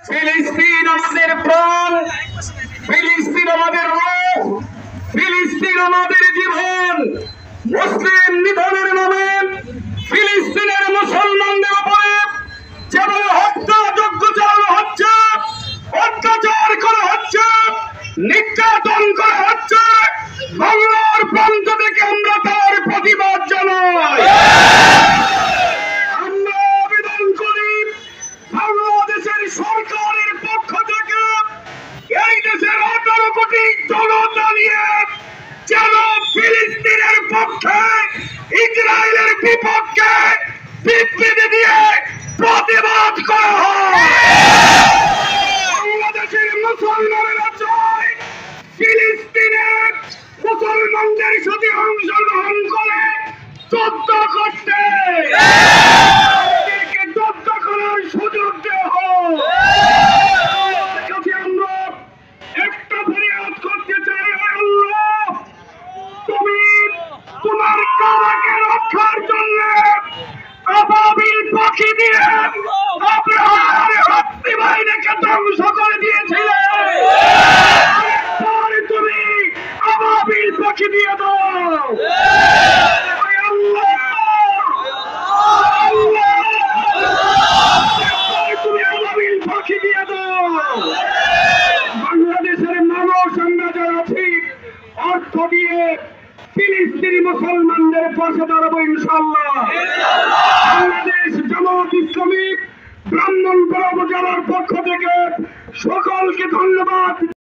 ফিলিস্তিন আমাদের প্রাণ, ফিলিস্তিন আমাদের রূহ, ফিলিস্তিন আমাদের জীবন। মুসলিম নিধনের নামে ফিলিস্তিনের মুসলমানদের উপরে যেভাবে হত্যাযজ্ঞ চালানো হচ্ছে, অত্যাচার করা হচ্ছে, নির্যাতন করা হচ্ছে, বাংলার প্রান্ত থেকে আমরা তার প্রতিবাদ জানাই। আমরা আবেদন করি বাংলাদেশের সরকারের পক্ষ থেকে এই দেশের 18 কোটি জনতা নিয়ে যেন ফিলিস্তিনের পক্ষে, ইসরায়েলের বিপক্ষে বিবৃতি দিয়ে প্রতিবাদ করা হয়। বাংলাদেশের মুসলমানেরা চায় ফিলিস্তিনের মুসলমানদের সাথে অংশগ্রহণ করে যুদ্ধ করতে, যুদ্ধ করার সুযোগ দেওয়া হোক। আমরা একটা ফরিয়াদ করতে চাই, আল্লাহ তুমি তোমার কাবাকে রক্ষার জন্য আবাবিল পাখি দিয়ে আব্রাহার হত্যা বাহিনীকে ধ্বংস করে দিয়েছিলে, তুমি আবাবিল পাখি দিয়ে দাও। তুমি আবাবিল পাখি দিয়ে দাও। বাংলাদেশের মানুষ আমরা যারা আছি অর্থ দিয়ে ফিলিস্তিনি মুসলমানদের পাশে দাঁড়াবো ইনশাআল্লাহ। বাংলাদেশ জামাত ইসলামী ব্রাহ্মণপাড়া উপজেলার পক্ষ থেকে সকলকে ধন্যবাদ।